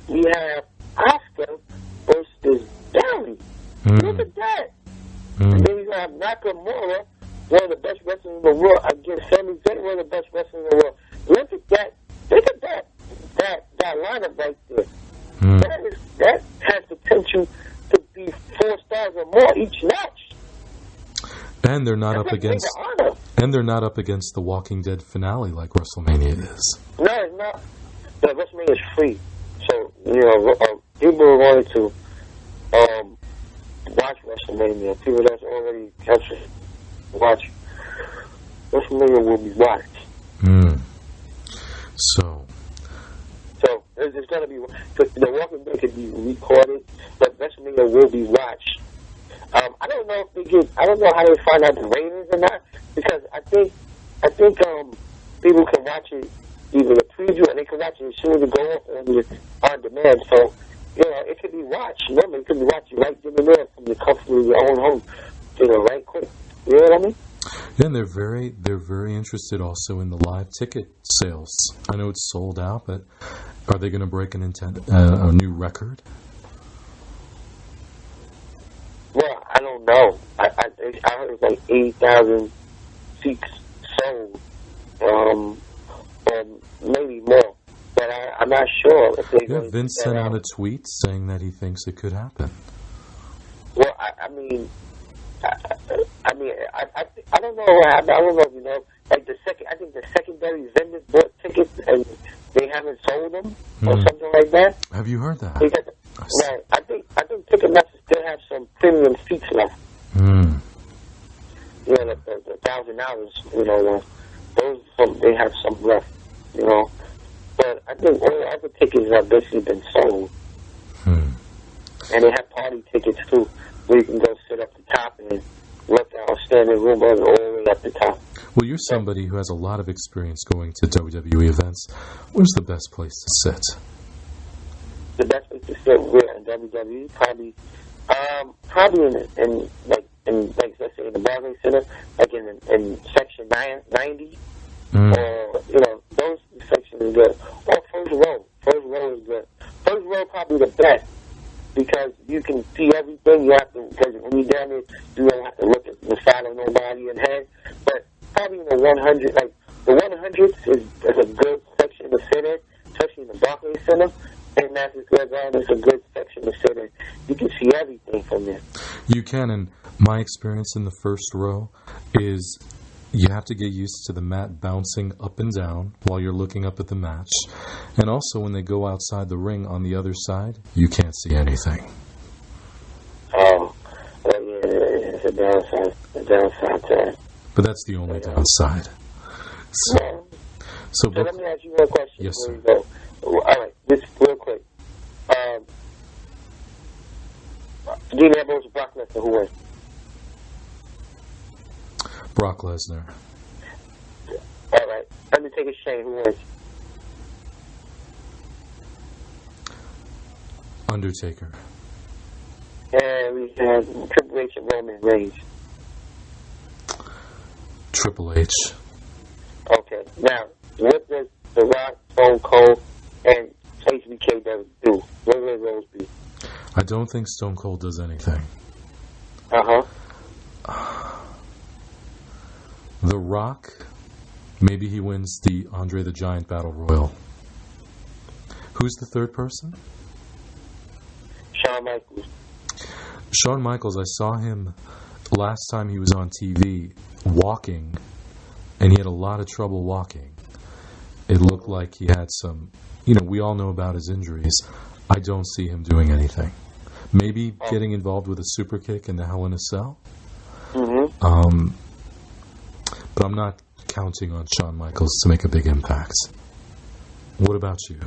We have Asuka versus Bayley. Look at that. And then you have Nakamura, one of the best wrestlers in the world, against Sami Zayn, one of the best wrestlers in the world. Look at that. Look at that lineup right there. That has potential to be 4 stars or more each match. And they're not up against the Walking Dead finale like WrestleMania is. No, it's not. No, WrestleMania is free. So, people are going to watch WrestleMania. People that's already watch WrestleMania will be watched. So there's going to be, the Walking Dead could be recorded, but WrestleMania will be watched. I don't know how they find out the ratings or not, because I think people can watch it, either the preview, and they can watch it as soon as it goes on demand. So, it could be watched. Remember, it could be watched right then and there from the comfort of your own home, right quick. You know what I mean? Yeah, and they're very interested also in the live ticket sales. I know it's sold out, but are they going to break a new record? Well, I don't know. I heard it was like 80,000 seats sold, or maybe more. But I'm not sure if they. Yeah, Vince sent out a tweet saying that he thinks it could happen. Well, I don't know what happened. I don't know if you know. Like I think the secondary vendors bought tickets and they haven't sold them or something like that. Have you heard that? Right. I think Ticketmaster still have some premium seats left. The $1,000. Those they have some left. But I think all the other tickets have basically been sold. And they have party tickets too, where you can go sit up the top and look out, standing room all the way up the top. Well, you're somebody who has a lot of experience going to WWE events. Where's the best place to sit? The best place to sit where in WWE? Probably in let's say in the Barclays Center, like in section 90. Or those sections are good. Or first row. First row is good. First row probably the best. because you can see everything. You have to, because when you're down there, you don't have to look at the side of nobody and head. But probably in the 100, like the 100s is a good section to sit in, especially in the Brookly Center. And Madison Square Garden is a good section to sit in. You can see everything from there. You can, and my experience in the first row is you have to get used to the mat bouncing up and down while you're looking up at the match. And also when they go outside the ring on the other side, you can't see anything. Oh, well, yeah, it's a downside to that. But that's the only downside. So let me ask you one question. Yes, sir. You go. All right, just real quick. Dean Ambrose, Brock Lesnar, who wins? Brock Lesnar. All right. Undertaker, Shane, who wins? Undertaker. And we have Triple H and Roman Reigns. Triple H. Okay. Now, what does The Rock, Stone Cold, and HBK do? What would those be? I don't think Stone Cold does anything. Uh-huh. The Rock, maybe he wins the Andre the Giant Battle Royal. Who's the third person? Shawn Michaels. Shawn Michaels, I saw him last time he was on TV walking, and he had a lot of trouble walking. It looked like he had some, we all know about his injuries. I don't see him doing anything. Maybe getting involved with a super kick in the Hell in a Cell. Mm-hmm. But I'm not counting on Shawn Michaels to make a big impact. What about you?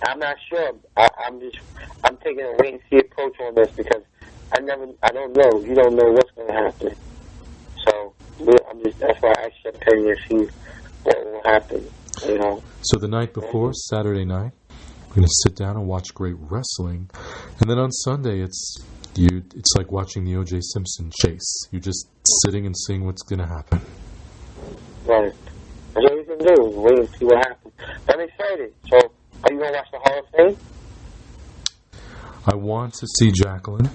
I'm not sure. I'm taking a wait and see approach on this because I don't know. You don't know what's going to happen. So that's why I should tell you to see what will happen. So the night before, Saturday night, we're going to sit down and watch great wrestling, and then on Sunday it's like watching the O.J. Simpson chase. You're just sitting and seeing what's going to happen. Right. That's all you can do. Wait and see what happens. I'm excited. So, are you going to watch the Hall of Fame? I want to see Jacqueline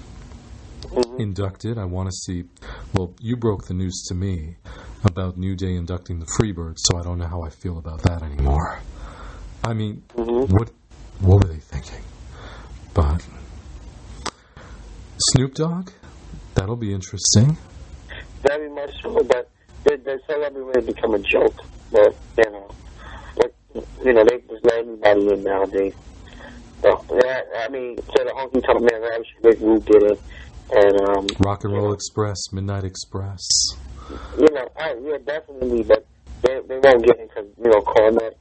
inducted. I want to see... Well, you broke the news to me about New Day inducting the Freebirds, so I don't know how I feel about that anymore. I mean, what were they thinking? But... Snoop Dogg? That'll be interesting. Very much so, but the celebrity has become a joke. But, they just let anybody in nowadays. So, so the Honky Tonk Man, Rick Rude did it. And, Rock and Roll Express, Midnight Express. Yeah, definitely, but they won't get it because, Cornette,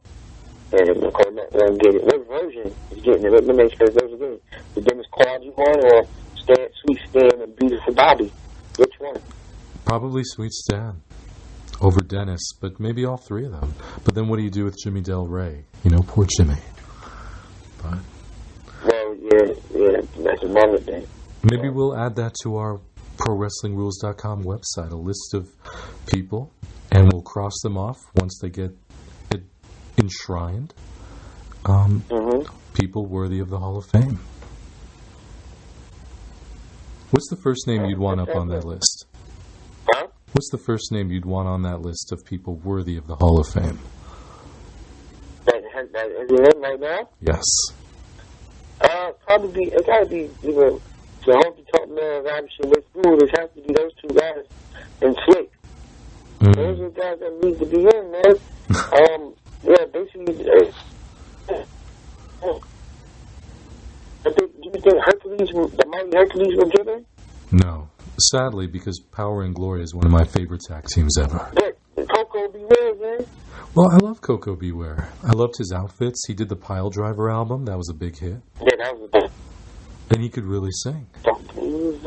and Cornette won't get it. What version is getting it? Let me make sure those are getting it. The Dennis Quadri one or Sweet Stan and Beautiful Bobby? Which one? Probably Sweet Stan over Dennis, but maybe all three of them. But then what do you do with Jimmy Del Rey? Poor Jimmy. But well, yeah, that's another thing. Maybe we'll add that to our ProWrestlingRules.com website, a list of people, and we'll cross them off once they get it enshrined. People worthy of the Hall of Fame. What's the first name you'd want up on that list? Huh? What's the first name you'd want on that list of people worthy of the Hall of Fame? That is it in right now? Yes. Probably it gotta be either the Honky Tonk Man, Robinson, with Food. It has to be those two guys and Slick. Those are the guys that need to be in, man. Basically. Do you think the mighty Hercules will get in? No. Sadly, because Power and Glory is one of my favorite tag teams ever. But Coco Beware, man. Well, I love Coco Beware. I loved his outfits. He did the Pile Driver album. That was a big hit. Yeah, that was a big. And he could really sing. That's one of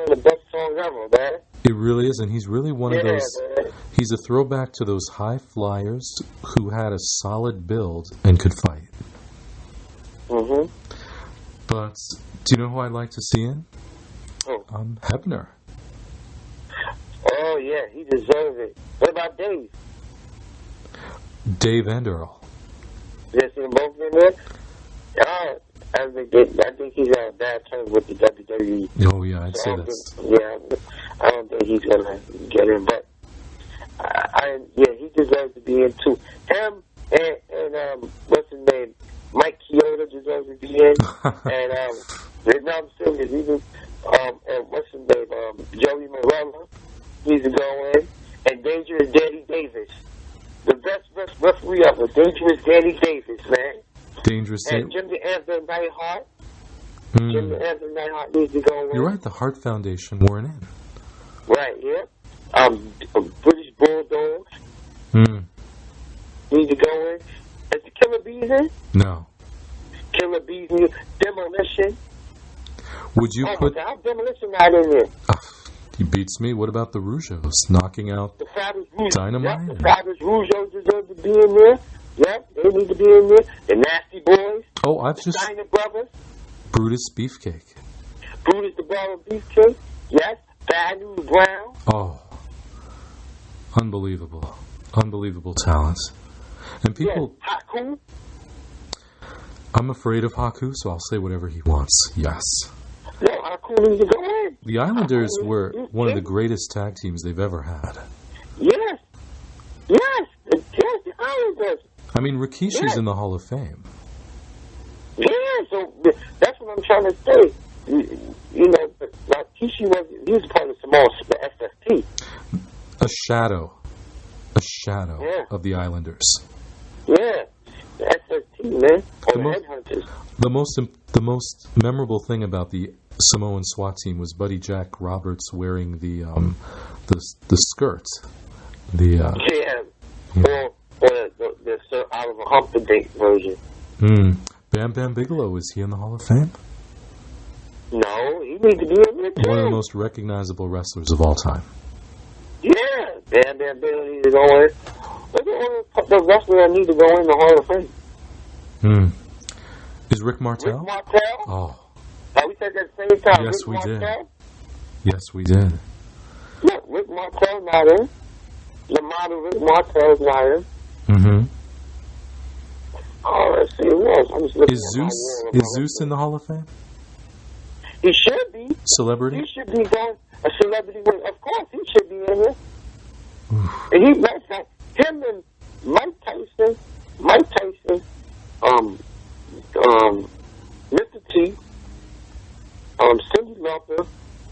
the best songs ever, man. It really is, and he's really one of those... Man. He's a throwback to those high flyers who had a solid build and could fight. But do you know who I'd like to see in? Hebner. Oh, yeah, he deserves it. What about Dave? Dave and Earl. You see them both in there? I think he's on a bad terms with the WWE. Oh yeah, I'd say that's. I don't think he's gonna get in, but he deserves to be in too. Him and what's his name, Mike Chioda deserves to be in, and I'm serious. Even and what's his name, Joey Morella needs to go in, and Dangerous Danny Davis, the best referee ever, Dangerous Danny Davis, man. Dangerous. And Jimmy Anthony Neidhart. Jimmy Anthony Neidhart needs to go in. You're right. The Hart Foundation weren't in. Right. Yeah. British Bulldogs. Need to go in. Is the Killer Bees in? No. Killer Bees in. Demolition. Would you put? How Demolition not in there? He beats me. What about the Rougeos knocking out the Fabulous Rougeos? Dynamite? Yep, the Fabulous Rougeos deserve to be in there. Yep, they need to be in there. The Nasty Boys. Oh, I've just. Steiner Brothers. Brutus Beefcake. Brutus the Barrel Beefcake. Yes. Bad News Brown. Oh. Unbelievable. Unbelievable talent. And people. Yes. Haku. I'm afraid of Haku, so I'll say whatever he wants. Yes. No, Haku needs to go in. The Islanders were one of the greatest tag teams they've ever had. Yes. Yes. Yes, the Islanders. I mean, Rikishi's in the Hall of Fame. Yeah, so that's what I'm trying to say. You know, Rikishi he was part of the SST. A shadow of the Islanders. Yeah, the SST, man, or the Headhunters. The most memorable thing about the Samoan SWAT team was Buddy Jack Roberts wearing the skirt. Or the Sir Oliver Humperdinck version. Bam Bam Bigelow, is he in the Hall of Fame? No, he needs to be in there too. One of the most recognizable wrestlers of all time. Yeah, Bam Bam Bigelow needs to go in. Look at the wrestler that need to go in the Hall of Fame. Is Rick Martel? Rick Martel? Oh. We said that at the same time. Yes, Rick we Martel? did. Yes, we did. Look, Rick Martel's not in. The model Rick Martel's not in. Oh, let's see who else. I'm just looking Is Zeus in the Hall of Fame? He should be. Celebrity? He should be going a celebrity. Of course, he should be in here. And he makes that. Him and Mike Tyson, Mr. T, Cyndi Lauper,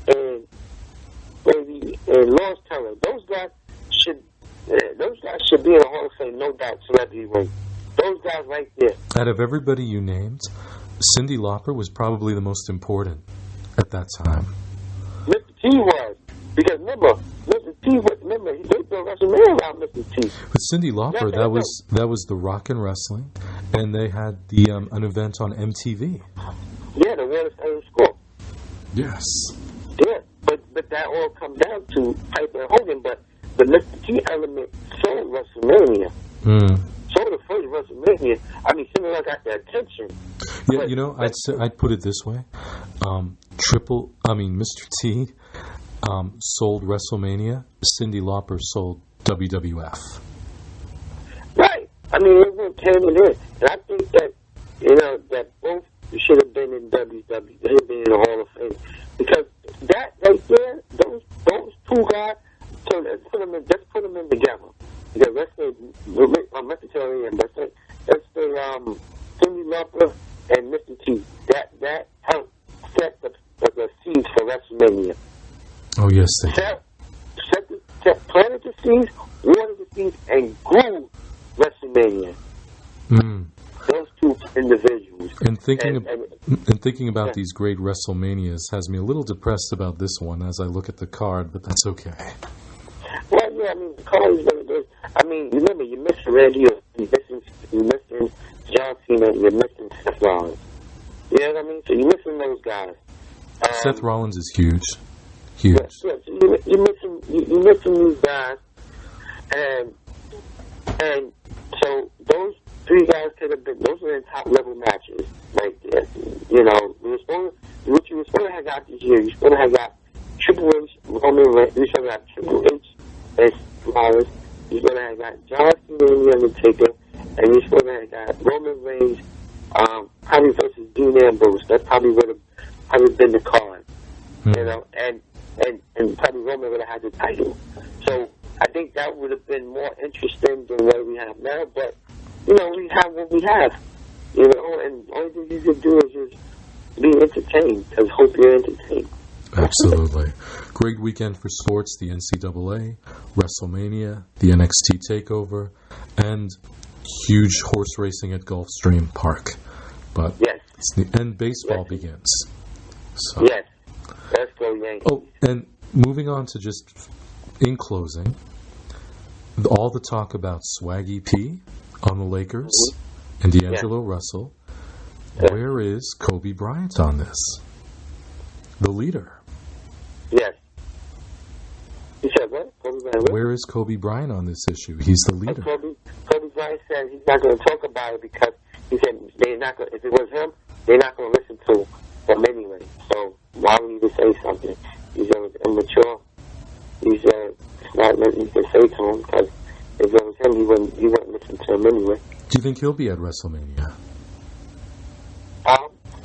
and Lawrence Taylor. Those guys should be in the Hall of Fame, no doubt. Celebrity ring. Those guys right there. Out of everybody you named, Cyndi Lauper was probably the most important at that time. Mr. T was. Because remember, Mr. T, they built WrestleMania around Mr. T. With Cyndi Lauper, that was the Rock and Wrestling, and they had the an event on MTV. Yeah, the Water Stadium Score. Yes. Yeah, but that all comes down to Piper and Hogan, but the Mr. T element sold WrestleMania. So the first WrestleMania, I mean, Cyndi got the attention. Yeah, but, you know, I'd put it this way: Mr. T sold WrestleMania. Cyndi Lauper sold WWF. Right. I mean, it went hand in hand, and I think that that both should have been in WWE. They should have been in the Hall of Fame because that right there, those two guys. So let's put them in together. Because let's say Cyndi Lauper and Mr. T. That helped set the seeds for WrestleMania. Oh yes, they planted the seeds, watered the seeds, and grew WrestleMania. Those two individuals. And thinking about these great WrestleManias has me a little depressed about this one as I look at the card, but that's okay. Well, yeah, I mean, the card is very good. I mean, remember, you're missing Randy Orton, you're missing John Cena, you're missing Seth Rollins. You know what I mean? So you're missing those guys. Seth Rollins is huge. Huge. Yes, you're missing these guys. And so those three guys could have been, those were in top level matches right there. You know, what you were supposed to have got this year, you're supposed to have got Triple H, Roman Reigns, you're supposed to have Triple H as Rollins, you're supposed to have got John Cena and The Undertaker, and you're supposed to have got Roman Reigns Probably versus Dean Ambrose. That probably would have probably been the card. You know, and probably Roman would have had the title. So I think that would have been more interesting than what we have now. But you know, we have what we have. You know, and the only thing you can do is just be entertained. Because hope you're entertained. Absolutely. Great weekend for sports, the NCAA, WrestleMania, the NXT TakeOver, and huge horse racing at Gulfstream Park. But yes. And baseball begins. So. Yes. Let's go Yankees. Oh, and moving on to just, in closing, all the talk about Swaggy P on the Lakers and D'Angelo Russell. Where is Kobe Bryant on this? The leader. Yes. You said what? Kobe Bryant? Where is Kobe Bryant on this issue? He's the leader. Kobe Bryant said he's not going to talk about it because he said they're not going. If it was him, they're not going to listen to him anyway. So why would he even say something? He said it was immature. He said it's not nothing you can say to him because if it was him, he wouldn't listen to him anyway. Do you think he'll be at WrestleMania?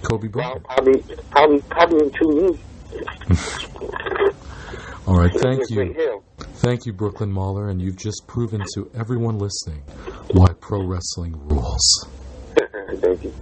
Kobe Bryant? Well, probably in 2 years. All right, thank you. Thank you, Brooklyn Mauler, and you've just proven to everyone listening why pro wrestling rules. Thank you.